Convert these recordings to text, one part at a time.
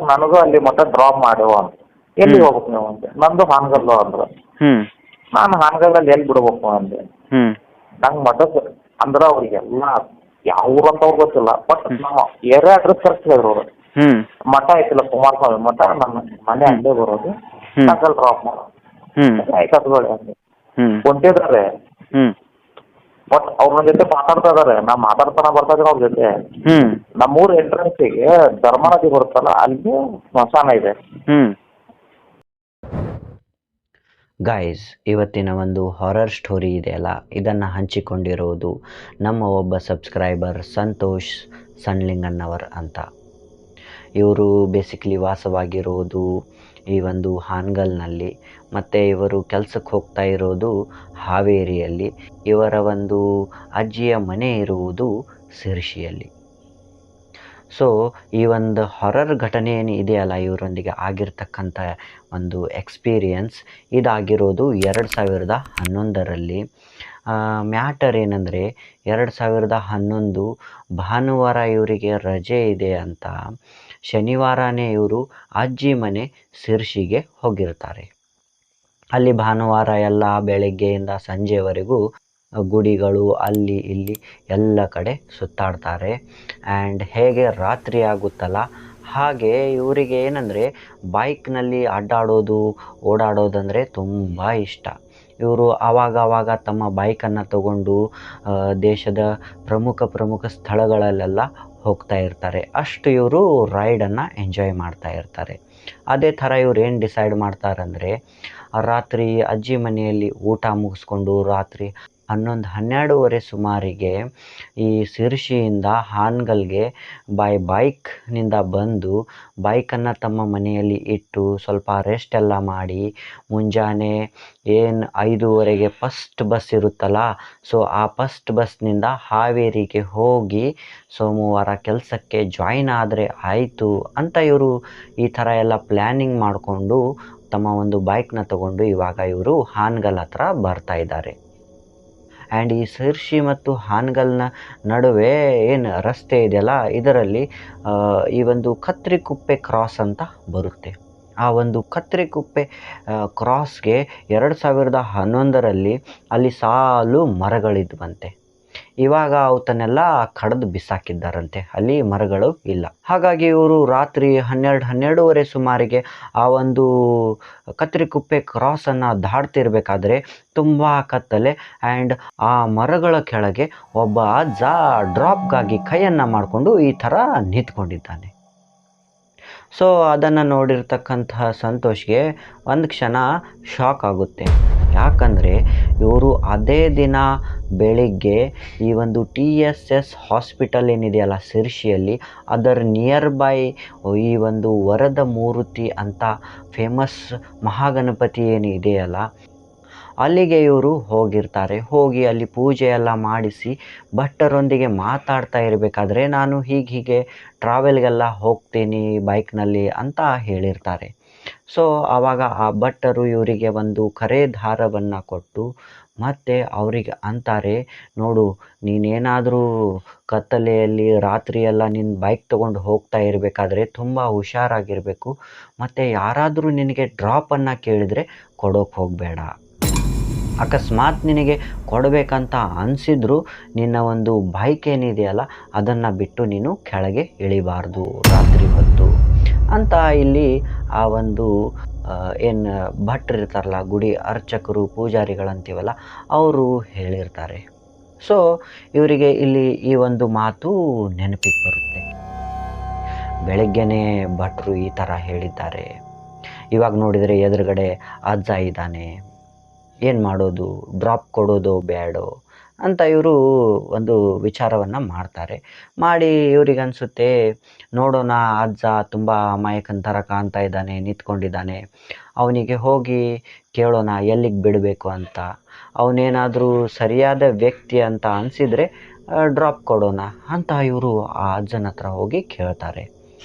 ನನಗೂ ಅಲ್ಲಿ ಮಟ್ಟ ಡ್ರಾಪ್ ಮಾಡ್ಯವ ಅಂತ. ಎಲ್ಲಿ ಹೋಗ್ಬೇಕು ನೀವು ಅಂದೆ. ನಂದು ಹಾನಗಲ್ಲು ಅಂದ್ರು. ನಾನು ಹಾನಗಲ್ಲಲ್ಲಿ ಎಲ್ಲಿ ಬಿಡ್ಬೇಕು ಅಂದೆ. ನಂಗೆ ಮಠಕ್ಕೆ ಅಂದ್ರೆ ಅವ್ರಿಗೆಲ್ಲ ಯಾವ ಊರು ಅಂತ ಅವ್ರಿಗೆ ಗೊತ್ತಿಲ್ಲ. ಬಟ್ ನಮ್ಮ ಏರಿಯಾ ಅಡ್ರೆಸ್ ಕರೆಕ್ಟ್ ಹೇಳಿದ್ರು ಅವರು. ಮಠ ಐತಿಲ್ಲ ಕುಮಾರಸ್ವಾಮಿ ಮಠ, ನನ್ನ ಮನೆ ಅಲ್ಲೇ ಬರೋದು, ಹಾನಗಲ್ ಡ್ರಾಪ್ ಮಾಡೋದು. ಆಯ್ತು ಅಂದೆ. ಹೊಂಟಿದ್ದಾರೆ ಬಟ್ ಅವ್ರ ನನ್ನ ಜೊತೆ ಮಾತಾಡ್ತಾ ಇದಾರೆ. ನಾ ಮಾತಾಡ್ತಾನ ಬರ್ತಾ ಇದ್ರೆ ಅವ್ರ ಜೊತೆ. ನಮ್ಮೂರ ಎಂಟ್ರೆನ್ಸಿಗೆ ಧರ್ಮ ನದಿ ಬರುತ್ತಲ್ಲ, ಅಲ್ಲಿ ಸ್ಮಶಾನ ಇದೆ. ಗಾಯ್ಸ್, ಇವತ್ತಿನ ಒಂದು ಹಾರರ್ ಸ್ಟೋರಿ ಇದೆಯಲ್ಲ, ಇದನ್ನು ಹಂಚಿಕೊಂಡಿರೋದು ನಮ್ಮ ಒಬ್ಬ ಸಬ್ಸ್ಕ್ರೈಬರ್ ಸಂತೋಷ್ ಸಣ್ಲಿಂಗನ್ನವರ್ ಅಂತ. ಇವರು ಬೇಸಿಕಲಿ ವಾಸವಾಗಿರೋದು ಈ ಒಂದು ಹಾನಗಲ್ನಲ್ಲಿ, ಮತ್ತು ಇವರು ಕೆಲಸಕ್ಕೆ ಹೋಗ್ತಾ ಇರೋದು ಹಾವೇರಿಯಲ್ಲಿ. ಇವರ ಒಂದು ಅಜ್ಜಿಯ ಮನೆ ಇರುವುದು ಶಿರ್ಸಿಯಲ್ಲಿ. ಸೊ ಈ ಒಂದು ಹಾರರ್ ಘಟನೆ ಏನು ಇದೆಯಲ್ಲ, ಇವರೊಂದಿಗೆ ಆಗಿರ್ತಕ್ಕಂಥ ಒಂದು ಎಕ್ಸ್ಪೀರಿಯನ್ಸ್ ಇದಾಗಿರೋದು 2011ರಲ್ಲಿ. ಮ್ಯಾಟರ್ ಏನಂದರೆ 2011 ಭಾನುವಾರ ಇವರಿಗೆ ರಜೆ ಇದೆ ಅಂತ ಶನಿವಾರನೇ ಇವರು ಅಜ್ಜಿ ಮನೆ ಶಿರ್ಸಿಗೆ ಹೋಗಿರ್ತಾರೆ. ಅಲ್ಲಿ ಭಾನುವಾರ ಎಲ್ಲ ಬೆಳಗ್ಗೆಯಿಂದ ಸಂಜೆವರೆಗೂ ಗುಡಿಗಳು ಅಲ್ಲಿ ಇಲ್ಲಿ ಎಲ್ಲ ಕಡೆ ಸುತ್ತಾಡ್ತಾರೆ. ಆ್ಯಂಡ್ ಹೇಗೆ ರಾತ್ರಿ ಆಗುತ್ತಲ್ಲ ಹಾಗೆ ಇವರಿಗೆ ಏನಂದರೆ ಬೈಕ್ನಲ್ಲಿ ಅಡ್ಡಾಡೋದು ಓಡಾಡೋದಂದರೆ ತುಂಬ ಇಷ್ಟ. ಇವರು ಆವಾಗ ತಮ್ಮ ಬೈಕನ್ನು ತಗೊಂಡು ದೇಶದ ಪ್ರಮುಖ ಸ್ಥಳಗಳಲ್ಲೆಲ್ಲ ಹೋಗ್ತಾ ಇರ್ತಾರೆ. ಅಷ್ಟು ಇವರು ರೈಡನ್ನು ಎಂಜಾಯ್ ಮಾಡ್ತಾ ಇರ್ತಾರೆ. ಅದೇ ಥರ ಇವ್ರು ಏನು ಡಿಸೈಡ್ ಮಾಡ್ತಾರಂದರೆ, ರಾತ್ರಿ ಅಜ್ಜಿ ಮನೆಯಲ್ಲಿ ಊಟ ಮುಗಿಸ್ಕೊಂಡು ರಾತ್ರಿ 11-12 ಸುಮಾರಿಗೆ ಈ ಶಿರ್ಸಿಯಿಂದ ಹಾನಗಲ್ಗೆ ಬೈಕ್ನಿಂದ ಬಂದು ಬೈಕನ್ನು ತಮ್ಮ ಮನೆಯಲ್ಲಿ ಇಟ್ಟು ಸ್ವಲ್ಪ ರೆಸ್ಟ್ ಎಲ್ಲ ಮಾಡಿ, ಮುಂಜಾನೆ ಏನು 5:15 ಫಸ್ಟ್ ಬಸ್ ಇರುತ್ತಲ್ಲ, ಸೊ ಆ ಫಸ್ಟ್ ಬಸ್ನಿಂದ ಹಾವೇರಿಗೆ ಹೋಗಿ ಸೋಮವಾರ ಕೆಲಸಕ್ಕೆ ಜಾಯಿನ್ ಆದರೆ ಆಯಿತು ಅಂತ ಇವರು ಈ ಥರ ಎಲ್ಲ ಪ್ಲ್ಯಾನಿಂಗ್ ಮಾಡಿಕೊಂಡು ತಮ್ಮ ಒಂದು ಬೈಕ್ನ ತಗೊಂಡು ಇವಾಗ ಇವರು ಹಾನಗಲ್ ಹತ್ರ ಬರ್ತಾ ಇದ್ದಾರೆ. ಆ್ಯಂಡ್ ಈ ಶಿರ್ಸಿ ಮತ್ತು ಹಾನಗಲ್ನ ನಡುವೆ ಏನು ರಸ್ತೆ ಇದೆಯಲ್ಲ, ಇದರಲ್ಲಿ ಈ ಒಂದು ಕತ್ರಿಕುಪ್ಪೆ ಕ್ರಾಸ್ ಅಂತ ಬರುತ್ತೆ. ಆ ಒಂದು ಕತ್ರಿಕುಪ್ಪೆ ಕ್ರಾಸ್ಗೆ 2011ರಲ್ಲಿ ಅಲ್ಲಿ ಸಾಲು ಮರಗಳಿದ್ವಂತೆ. ಇವಾಗ ಅವತ್ತನ್ನೆಲ್ಲ ಕಡಿದು ಬಿಸಾಕಿದ್ದಾರಂತೆ, ಅಲ್ಲಿ ಮರಗಳು ಇಲ್ಲ. ಹಾಗಾಗಿ ಇವರು ರಾತ್ರಿ 12-12:30 ಸುಮಾರಿಗೆ ಆ ಒಂದು ಕತ್ರಿಕುಪ್ಪೆ ಕ್ರಾಸನ್ನು ದಾಟ್ತಿರ್ಬೇಕಾದ್ರೆ ತುಂಬ ಕತ್ತಲೆ. ಆ್ಯಂಡ್ ಆ ಮರಗಳ ಕೆಳಗೆ ಒಬ್ಬ ಅಜ್ಜ ಡ್ರಾಪ್ಗಾಗಿ ಕೈಯನ್ನು ಮಾಡಿಕೊಂಡು ಈ ಥರ ನಿಂತ್ಕೊಂಡಿದ್ದಾನೆ. ಸೊ ಅದನ್ನು ನೋಡಿರ್ತಕ್ಕಂತಹ ಸಂತೋಷ್ಗೆ ಒಂದು ಕ್ಷಣ ಶಾಕ್ ಆಗುತ್ತೆ. ಯಾಕಂದರೆ ಇವರು ಅದೇ ದಿನ ಬೆಳಿಗ್ಗೆ ಈ ಒಂದು TSS ಹಾಸ್ಪಿಟಲ್ ಏನಿದೆಯಲ್ಲ ಶಿರ್ಸಿಯಲ್ಲಿ, ಅದರ ನಿಯರ್ ಬೈ ಈ ಒಂದು ವರದ ಮೂರ್ತಿ ಅಂತ ಫೇಮಸ್ ಮಹಾಗಣಪತಿ ಏನು ಇದೆಯಲ್ಲ, ಅಲ್ಲಿಗೆ ಇವರು ಹೋಗಿರ್ತಾರೆ. ಹೋಗಿ ಅಲ್ಲಿ ಪೂಜೆ ಎಲ್ಲ ಮಾಡಿಸಿ ಭಟ್ಟರೊಂದಿಗೆ ಮಾತಾಡ್ತಾ ಇರಬೇಕಾದ್ರೆ, ನಾನು ಹೀಗೆ ಟ್ರಾವೆಲ್ಗೆಲ್ಲ ಹೋಗ್ತೀನಿ ಬೈಕ್ನಲ್ಲಿ ಅಂತ ಹೇಳಿರ್ತಾರೆ. ಸೊ ಆವಾಗ ಆ ಭಟ್ಟರು ಇವರಿಗೆ ಒಂದು ಕರೆ ದಾರವನ್ನು ಕೊಟ್ಟು ಮತ್ತು ಅವರಿಗೆ ಅಂತಾರೆ, ನೋಡು, ನೀನೇನಾದರೂ ಕತ್ತಲೆಯಲ್ಲಿ ರಾತ್ರಿಯೆಲ್ಲ ನಿನ್ನ ಬೈಕ್ ತೊಗೊಂಡು ಹೋಗ್ತಾ ಇರಬೇಕಾದ್ರೆ ತುಂಬ ಹುಷಾರಾಗಿರಬೇಕು. ಮತ್ತು ಯಾರಾದರೂ ನಿನಗೆ ಡ್ರಾಪನ್ನು ಕೇಳಿದರೆ ಕೊಡೋಕ್ಕೆ ಹೋಗಬೇಡ. ಅಕಸ್ಮಾತ್ ನಿನಗೆ ಕೊಡಬೇಕಂತ ಅನಿಸಿದ್ರು ನಿನ್ನ ಒಂದು ಬೈಕ್ ಏನಿದೆಯಲ್ಲ ಅದನ್ನು ಬಿಟ್ಟು ನೀನು ಕೆಳಗೆ ಇಳಿಬಾರ್ದು ರಾತ್ರಿ ಹೊತ್ತು ಅಂತ ಇಲ್ಲಿ ಆ ಒಂದು ಏನು ಭಟ್ರು ಇರ್ತಾರಲ್ಲ, ಗುಡಿ ಅರ್ಚಕರು ಪೂಜಾರಿಗಳಂತೀವಲ್ಲ, ಅವರು ಹೇಳಿರ್ತಾರೆ. ಸೊ ಇವರಿಗೆ ಇಲ್ಲಿ ಈ ಒಂದು ಮಾತು ನೆನಪಿಗೆ ಬರುತ್ತೆ. ಬೆಳಗ್ಗೆನೇ ಭಟ್ರು ಈ ಥರ ಹೇಳಿದ್ದಾರೆ. ಇವಾಗ ನೋಡಿದರೆ ಎದುರುಗಡೆ ಅಜ್ಜ ಇದ್ದಾನೆ, ಏನು ಮಾಡೋದು, ಡ್ರಾಪ್ ಕೊಡೋದು ಬೇಡೋ ಅಂತ ಇವರು ಒಂದು ವಿಚಾರವನ್ನು ಮಾಡ್ತಾರೆ. ಮಾಡಿ ಇವ್ರಿಗೆ ಅನಿಸುತ್ತೆ, ನೋಡೋಣ ಅಜ್ಜ ತುಂಬ ಅಮಾಯಕನ ಥರ ಕಾಣ್ತಾ ಇದ್ದಾನೆ, ನಿಂತ್ಕೊಂಡಿದ್ದಾನೆ, ಅವನಿಗೆ ಹೋಗಿ ಕೇಳೋಣ ಎಲ್ಲಿಗೆ ಬಿಡಬೇಕು ಅಂತ. ಅವನೇನಾದರೂ ಸರಿಯಾದ ವ್ಯಕ್ತಿ ಅಂತ ಅನಿಸಿದರೆ ಡ್ರಾಪ್ ಕೊಡೋಣ ಅಂತ ಇವರು ಆ ಅಜ್ಜನ ಹತ್ರ ಹೋಗಿ ಕೇಳ್ತಾರೆ.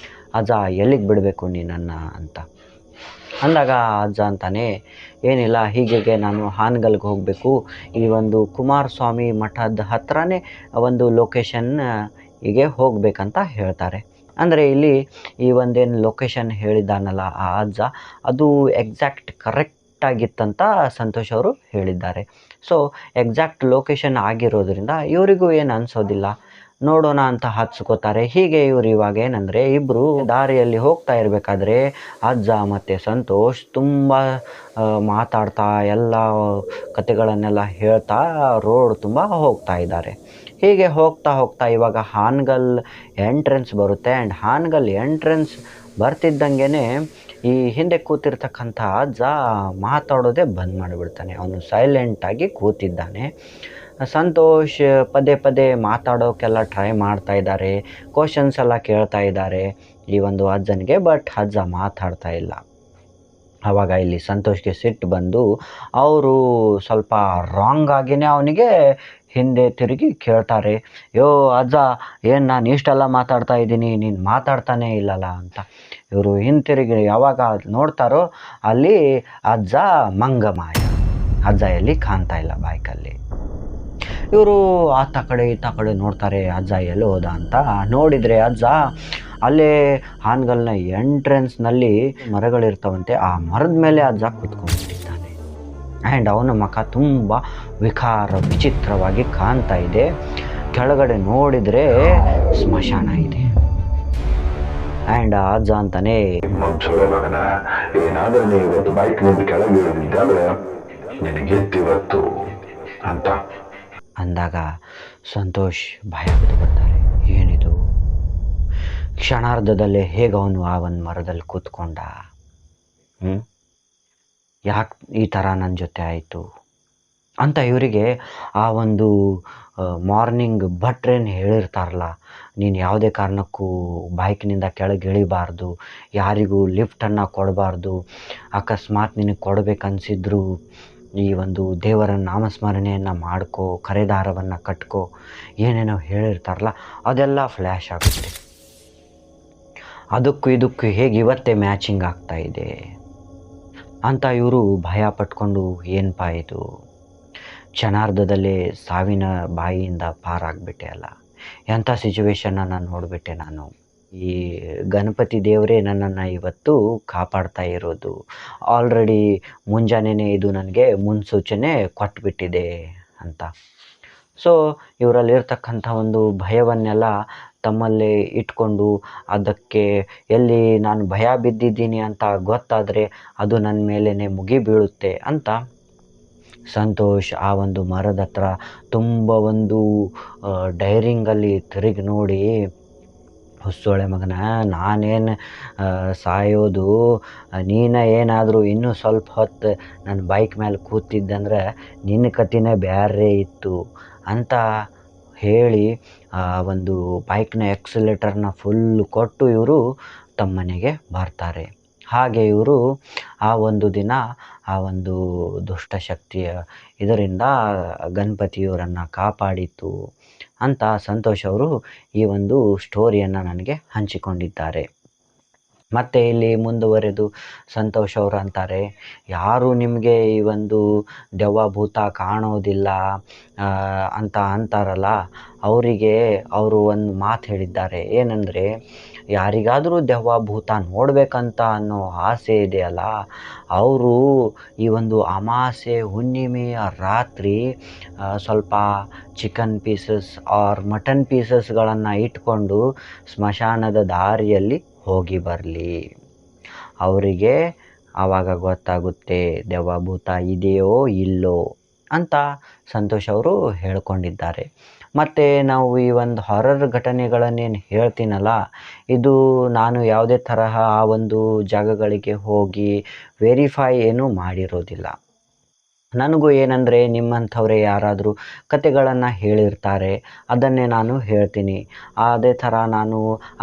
ಅಜ್ಜ ಎಲ್ಲಿಗೆ ಬಿಡಬೇಕು ನೀನನ್ನು ಅಂತ ಅಂದಾಗ ಅಜ್ಜ ಅಂತಾನೆ, ಏನಿಲ್ಲ, ಹೀಗೆ ನಾನು ಹಾನಗಲ್ಗೆ ಹೋಗಬೇಕು, ಈ ಒಂದು ಕುಮಾರಸ್ವಾಮಿ ಮಠದ ಹತ್ರನೇ ಒಂದು ಲೊಕೇಶನ್ ಹೀಗೆ ಹೋಗಬೇಕಂತ ಹೇಳ್ತಾರೆ. ಅಂದರೆ ಇಲ್ಲಿ ಈ ಒಂದೇನು ಲೊಕೇಶನ್ ಹೇಳಿದ್ದಾನಲ್ಲ ಆ ಅಜ್ಜ, ಅದು ಎಕ್ಸಾಕ್ಟ್ ಕರೆಕ್ಟಾಗಿತ್ತಂತ ಸಂತೋಷ್ ಅವರು ಹೇಳಿದ್ದಾರೆ. ಸೊ ಎಕ್ಸಾಕ್ಟ್ ಲೊಕೇಶನ್ ಆಗಿರೋದ್ರಿಂದ ಇವರಿಗೂ ಏನು ಅನಿಸೋದಿಲ್ಲ, ನೋಡೋಣ ಅಂತ ಹಚ್ಕೋತಾರೆ. ಹೀಗೆ ಇವರು ಇವಾಗ ಏನಂದರೆ ಇಬ್ಬರು ದಾರಿಯಲ್ಲಿ ಹೋಗ್ತಾ ಇರಬೇಕಾದ್ರೆ ಅಜ್ಜ ಮತ್ತು ಸಂತೋಷ್ ತುಂಬ ಮಾತಾಡ್ತಾ ಎಲ್ಲ ಕತೆಗಳನ್ನೆಲ್ಲ ಹೇಳ್ತಾ ರೋಡ್ ತುಂಬ ಹೋಗ್ತಾ ಇದ್ದಾರೆ. ಹೀಗೆ ಹೋಗ್ತಾ ಹೋಗ್ತಾ ಇವಾಗ ಹಾನಗಲ್ ಎಂಟ್ರೆನ್ಸ್ ಬರುತ್ತೆ. ಆ್ಯಂಡ್ ಹಾನಗಲ್ ಎಂಟ್ರೆನ್ಸ್ ಬರ್ತಿದ್ದಂಗೆ ಈ ಹಿಂದೆ ಕೂತಿರ್ತಕ್ಕಂಥ ಅಜ್ಜ ಮಾತಾಡೋದೇ ಬಂದ್ ಮಾಡಿಬಿಡ್ತಾನೆ. ಅವನು ಸೈಲೆಂಟಾಗಿ ಕೂತಿದ್ದಾನೆ. ಸಂತೋಷ್ ಪದೇ ಪದೇ ಮಾತಾಡೋಕ್ಕೆಲ್ಲ ಟ್ರೈ ಮಾಡ್ತಾ ಇದ್ದಾರೆ, ಕ್ವಶನ್ಸ್ ಎಲ್ಲ ಕೇಳ್ತಾ ಇದ್ದಾರೆ ಈ ಒಂದು ಅಜ್ಜನಿಗೆ. ಬಟ್ ಅಜ್ಜ ಮಾತಾಡ್ತಾ ಇಲ್ಲ. ಆವಾಗ ಇಲ್ಲಿ ಸಂತೋಷ್ಗೆ ಸಿಟ್ಟು ಬಂದು ಅವರು ಸ್ವಲ್ಪ ರಾಂಗ್ ಆಗಿನೇ ಅವನಿಗೆ ಹಿಂದೆ ತಿರುಗಿ ಕೇಳ್ತಾರೆ, ಯೋ ಅಜ್ಜ, ಏನು ನಾನು ಇಷ್ಟೆಲ್ಲ ಮಾತಾಡ್ತಾ ಇದ್ದೀನಿ, ನೀನು ಮಾತಾಡ್ತಾನೇ ಇಲ್ಲಲ್ಲ ಅಂತ. ಇವರು ಹಿಂತಿರುಗಿ ಯಾವಾಗ ನೋಡ್ತಾರೋ ಅಲ್ಲಿ ಅಜ್ಜ ಮಂಗಮಾಯ, ಅಜ್ಜ ಎಲ್ಲಿ ಕಾಣ್ತಾ ಇಲ್ಲ ಬೈಕಲ್ಲಿ. ಇವರು ಆತ ಕಡೆ ಈತ ಕಡೆ ನೋಡ್ತಾರೆ, ಅಜ್ಜ ಎಲ್ಲಿ ಹೋದ ಅಂತ. ನೋಡಿದರೆ ಅಜ್ಜ ಅಲ್ಲೇ ಹಾನಗಲ್ನ ಎಂಟ್ರೆನ್ಸ್ನಲ್ಲಿ ಮರಗಳಿರ್ತಾವಂತೆ, ಆ ಮರದ ಮೇಲೆ ಅಜ್ಜ ಕೂತ್ಕೊಂಡ್ಬಿಟ್ಟಿದ್ದಾನೆ. ಆ್ಯಂಡ್ ಅವನ ಮುಖ ತುಂಬ ವಿಚಿತ್ರವಾಗಿ ಕಾಣ್ತಾ ಇದೆ. ಕೆಳಗಡೆ ನೋಡಿದರೆ ಸ್ಮಶಾನ ಇದೆ. ಆ್ಯಂಡ್ ಅಜ್ಜ ಅಂತಾನೆ, ಏನಾದರೂ ನೀವು ಇವತ್ತು ಬೈಕ್ ನಿಂದ ಕೆಳಗೆ ಇಳಿದಿದ್ದಾದ್ರೆ ನಿನಗೆತ್ತಿವತ್ತು ಅಂತ ಅಂದಾಗ ಸಂತೋಷ್ ಭಯ ಬಿದ್ದು ಬರ್ತಾರೆ. ಏನಿದು? ಕ್ಷಣಾರ್ಧದಲ್ಲೇ ಹೇಗೆ ಅವನು ಆ ಒಂದು ಮರದಲ್ಲಿ ಕೂತ್ಕೊಂಡ? ಯಾಕೆ ಈ ಥರ ನನ್ನ ಜೊತೆ ಆಯಿತು ಅಂತ ಇವರಿಗೆ ಆ ಒಂದು ಮಾರ್ನಿಂಗ್ ಭಟ್ರೇನು ಹೇಳಿರ್ತಾರಲ್ಲ, ನೀನು ಯಾವುದೇ ಕಾರಣಕ್ಕೂ ಬೈಕ್ನಿಂದ ಕೆಳಗೆ ಇಳಿಬಾರ್ದು, ಯಾರಿಗೂ ಲಿಫ್ಟನ್ನು ಕೊಡಬಾರ್ದು, ಅಕಸ್ಮಾತ್ ನಿನಗೆ ಕೊಡಬೇಕನ್ಸಿದ್ರು ಈ ಒಂದು ದೇವರ ನಾಮಸ್ಮರಣೆಯನ್ನು ಮಾಡ್ಕೋ, ಕರೆದಾರವನ್ನು ಕಟ್ಕೋ, ಏನೇನೋ ಹೇಳಿರ್ತಾರಲ್ಲ ಅದೆಲ್ಲ ಫ್ಲ್ಯಾಶ್ ಆಗುತ್ತೆ. ಅದಕ್ಕೂ ಇದಕ್ಕೂ ಹೇಗೆ ಇವತ್ತೇ ಮ್ಯಾಚಿಂಗ್ ಆಗ್ತಾ ಇದೆ ಅಂತ ಇವರು ಭಯ ಪಟ್ಕೊಂಡು ಏನಪ್ಪ ಇದು, ಕ್ಷಣಾರ್ಧದಲ್ಲೇ ಸಾವಿನ ಬಾಯಿಯಿಂದ ಪಾರಾಗ್ಬಿಟ್ಟೆ ಅಲ್ಲ, ಎಂಥ ಸಿಚುವೇಶನ್ನ ನೋಡಿಬಿಟ್ಟೆ ನಾನು. ಈ ಗಣಪತಿ ದೇವರೇ ನನ್ನನ್ನು ಇವತ್ತು ಕಾಪಾಡ್ತಾ ಇರೋದು. ಆಲ್ರೆಡಿ ಮುಂಜಾನೆಯೇ ಇದು ನನಗೆ ಮುನ್ಸೂಚನೆ ಕೊಟ್ಬಿಟ್ಟಿದೆ ಅಂತ. ಸೊ ಇವರಲ್ಲಿರ್ತಕ್ಕಂಥ ಒಂದು ಭಯವನ್ನೆಲ್ಲ ತಮ್ಮಲ್ಲೇ ಇಟ್ಕೊಂಡು, ಅದಕ್ಕೆ ಎಲ್ಲಿ ನಾನು ಭಯ ಬಿದ್ದಿದ್ದೀನಿ ಅಂತ ಗೊತ್ತಾದರೆ ಅದು ನನ್ನ ಮೇಲೇ ಮುಗಿ ಬೀಳುತ್ತೆ ಅಂತ ಸಂತೋಷ್ ಆ ಒಂದು ಮರದ ಹತ್ರ ತುಂಬ ಒಂದು ಡೈರಿಂಗಲ್ಲಿ ತಿರುಗಿ ನೋಡಿ, ಹುಸ್ಸೊಳೆ ಮಗನ, ನಾನೇನು ಸಾಯೋದು, ನೀನು ಏನಾದರೂ ಇನ್ನೂ ಸ್ವಲ್ಪ ಹೊತ್ತು ನನ್ನ ಬೈಕ್ ಮೇಲೆ ಕೂತಿದ್ದಂದ್ರೆ ನಿನ್ನ ಕಥೆನೇ ಬೇರೆ ಇತ್ತು ಅಂತ ಹೇಳಿ ಒಂದು ಬೈಕ್ನ ಎಕ್ಸಲೇಟರ್ನ ಫುಲ್ ಕೊಟ್ಟು ಇವರು ತಮ್ಮ ಮನೆಗೆ ಬರ್ತಾರೆ. ಹಾಗೆ ಇವರು ಆ ಒಂದು ದಿನ ಆ ಒಂದು ದುಷ್ಟಶಕ್ತಿಯ ಇದರಿಂದ ಗಣಪತಿಯವರನ್ನು ಕಾಪಾಡಿತು ಅಂತ ಸಂತೋಷ್ ಅವರು ಈ ಒಂದು ಸ್ಟೋರಿಯನ್ನು ನನಗೆ ಹಂಚಿಕೊಂಡಿದ್ದಾರೆ. ಮತ್ತು ಇಲ್ಲಿ ಮುಂದುವರೆದು ಸಂತೋಷ್ ಅವರು ಅಂತಾರೆ, ಯಾರು ನಿಮಗೆ ಈ ಒಂದು ದೆವ್ವ ಭೂತ ಕಾಣೋದಿಲ್ಲ ಅಂತ ಅಂತಾರಲ್ಲ, ಅವರಿಗೆ ಅವರು ಒಂದು ಮಾತು ಹೇಳಿದ್ದಾರೆ. ಏನಂದರೆ, ಯಾರಿಗಾದರೂ ದೆವ್ವ ಭೂತ ನೋಡಬೇಕಂತ ಅನ್ನೋ ಆಸೆ ಇದೆಯಲ್ಲ, ಅವರು ಈ ಒಂದು ಅಮಾವಾಸ್ಯೆ ಹುಣ್ಣಿಮೆಯ ರಾತ್ರಿ ಸ್ವಲ್ಪ ಚಿಕನ್ ಪೀಸಸ್ ಆರ್ ಮಟನ್ ಪೀಸಸ್ಗಳನ್ನು ಇಟ್ಕೊಂಡು ಸ್ಮಶಾನದ ದಾರಿಯಲ್ಲಿ ಹೋಗಿ ಬರಲಿ. ಅವರಿಗೆ ಆವಾಗ ಗೊತ್ತಾಗುತ್ತೆ ದೆವ್ವ ಭೂತ ಇದೆಯೋ ಇಲ್ಲೋ ಅಂತ ಸಂತೋಷ್ ಅವರು ಹೇಳ್ಕೊಂಡಿದ್ದಾರೆ. ಮತ್ತು ನಾವು ಈ ಒಂದು ಹಾರರ್ ಘಟನೆಗಳನ್ನೇನು ಹೇಳ್ತೀನಲ್ಲ, ಇದು ನಾನು ಯಾವುದೇ ತರಹ ಆ ಒಂದು ಜಾಗಗಳಿಗೆ ಹೋಗಿ ವೆರಿಫೈ ಏನೂ ಮಾಡಿರೋದಿಲ್ಲ. ನನಗೂ ಏನಂದರೆ, ನಿಮ್ಮಂಥವರೇ ಯಾರಾದರೂ ಕತೆಗಳನ್ನು ಹೇಳಿರ್ತಾರೆ, ಅದನ್ನೇ ನಾನು ಹೇಳ್ತೀನಿ. ಅದೇ ಥರ ನಾನು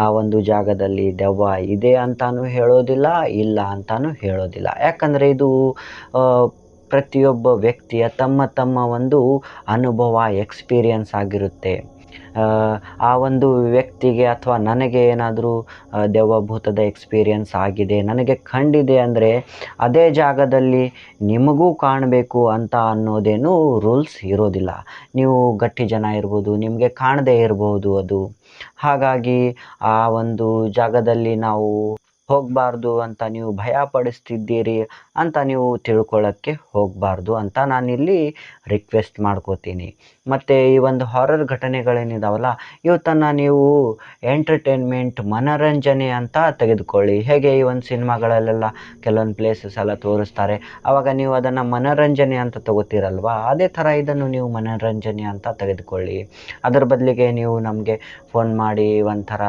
ಆ ಒಂದು ಜಾಗದಲ್ಲಿ ದೆವ್ವ ಇದೆ ಅಂತಲೂ ಹೇಳೋದಿಲ್ಲ, ಇಲ್ಲ ಅಂತಲೂ ಹೇಳೋದಿಲ್ಲ. ಯಾಕಂದರೆ ಇದು ಪ್ರತಿಯೊಬ್ಬ ವ್ಯಕ್ತಿಯ ತಮ್ಮ ತಮ್ಮ ಒಂದು ಅನುಭವ, ಎಕ್ಸ್ಪೀರಿಯನ್ಸ್ ಆಗಿರುತ್ತೆ. ಆ ಒಂದು ವ್ಯಕ್ತಿಗೆ ಅಥವಾ ನನಗೆ ಏನಾದರೂ ದೆವ್ವಭೂತದ ಎಕ್ಸ್ಪೀರಿಯನ್ಸ್ ಆಗಿದೆ, ನನಗೆ ಕಂಡಿದೆ ಅಂದರೆ ಅದೇ ಜಾಗದಲ್ಲಿ ನಿಮಗೂ ಕಾಣಬೇಕು ಅಂತ ಅನ್ನೋದೇನು ರೂಲ್ಸ್ ಇರೋದಿಲ್ಲ. ನೀವು ಗಟ್ಟಿ ಜನ ಇರ್ಬೋದು, ನಿಮಗೆ ಕಾಣದೇ ಇರ್ಬೋದು ಅದು. ಹಾಗಾಗಿ ಆ ಒಂದು ಜಾಗದಲ್ಲಿ ನಾವು ಹೋಗಬಾರ್ದು ಅಂತ ನೀವು ಭಯ ಪಡಿಸ್ತಿದ್ದೀರಿ ಅಂತ ನೀವು ತಿಳ್ಕೊಳ್ಳೋಕ್ಕೆ ಹೋಗಬಾರ್ದು ಅಂತ ನಾನಿಲ್ಲಿ ರಿಕ್ವೆಸ್ಟ್ ಮಾಡ್ಕೋತೀನಿ. ಮತ್ತು ಈ ಒಂದು ಹಾರರ್ ಘಟನೆಗಳೇನಿದಾವಲ್ಲ, ಇವತ್ತನ್ನು ನೀವು ಎಂಟರ್ಟೈನ್ಮೆಂಟ್, ಮನೋರಂಜನೆ ಅಂತ ತೆಗೆದುಕೊಳ್ಳಿ. ಹೇಗೆ ಈ ಒಂದು ಸಿನಿಮಾಗಳಲ್ಲೆಲ್ಲ ಕೆಲವೊಂದು ಪ್ಲೇಸಸ್ ಎಲ್ಲ ತೋರಿಸ್ತಾರೆ, ಆವಾಗ ನೀವು ಅದನ್ನು ಮನೋರಂಜನೆ ಅಂತ ತಗೋತೀರಲ್ವ, ಅದೇ ಥರ ಇದನ್ನು ನೀವು ಮನೋರಂಜನೆ ಅಂತ ತೆಗೆದುಕೊಳ್ಳಿ. ಅದರ ಬದಲಿಗೆ ನೀವು ನಮಗೆ ಫೋನ್ ಮಾಡಿ ಒಂಥರ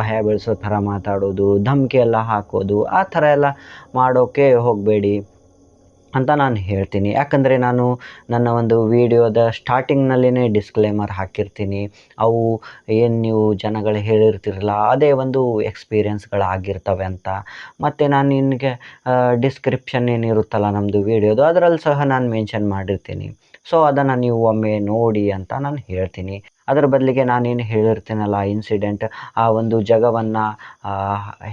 ಭಯ ಬೀಳಿಸೋ ಥರ ಮಾತಾಡೋದು, ಧಮಕಿ ಎಲ್ಲ ಹಾಕೋದು, ಆ ಥರ ಎಲ್ಲ ಮಾಡೋಕ್ಕೆ ಹೋಗಬೇಡಿ ಅಂತ ನಾನು ಹೇಳ್ತೀನಿ. ಯಾಕಂದರೆ ನಾನು ನನ್ನ ಒಂದು ವಿಡಿಯೋದ ಸ್ಟಾರ್ಟಿಂಗ್ನಲ್ಲಿನೇ ಡಿಸ್ಕ್ಲೇಮರ್ ಹಾಕಿರ್ತೀನಿ. ಅವು ಏನು ನೀವು ಜನಗಳು ಹೇಳಿರ್ತಿರಲ್ಲ, ಅದೇ ಒಂದು ಎಕ್ಸ್ಪೀರಿಯನ್ಸ್ಗಳಾಗಿರ್ತವೆ ಅಂತ. ಮತ್ತು ನಾನು ನಿನಗೆ ಡಿಸ್ಕ್ರಿಪ್ಷನ್ ಏನಿರುತ್ತಲ್ಲ ನಮ್ಮದು ವಿಡಿಯೋದು, ಅದರಲ್ಲಿ ಸಹ ನಾನು ಮೆನ್ಷನ್ ಮಾಡಿರ್ತೀನಿ. ಸೊ ಅದನ್ನು ನೀವು ಒಮ್ಮೆ ನೋಡಿ ಅಂತ ನಾನು ಹೇಳ್ತೀನಿ. ಅದರ ಬದಲಿಗೆ ನಾನೇನು ಹೇಳಿರ್ತೀನಲ್ಲ ಇನ್ಸಿಡೆಂಟ್, ಆ ಒಂದು ಜಾಗವನ್ನು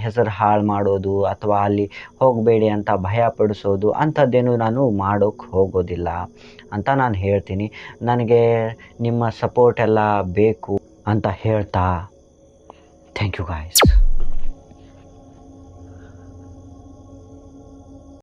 ಹೆಸರು ಹಾಳು ಮಾಡೋದು ಅಥವಾ ಅಲ್ಲಿ ಹೋಗಬೇಡಿ ಅಂತ ಭಯಪಡಿಸೋದು ಅಂಥದ್ದೇನು ನಾನು ಮಾಡೋಕ್ಕೆ ಹೋಗೋದಿಲ್ಲ ಅಂತ ನಾನು ಹೇಳ್ತೀನಿ. ನನಗೆ ನಿಮ್ಮ ಸಪೋರ್ಟ್ ಎಲ್ಲ ಬೇಕು ಅಂತ ಹೇಳ್ತಾ ಥ್ಯಾಂಕ್ ಯು ಗಾಯ್ಸ್.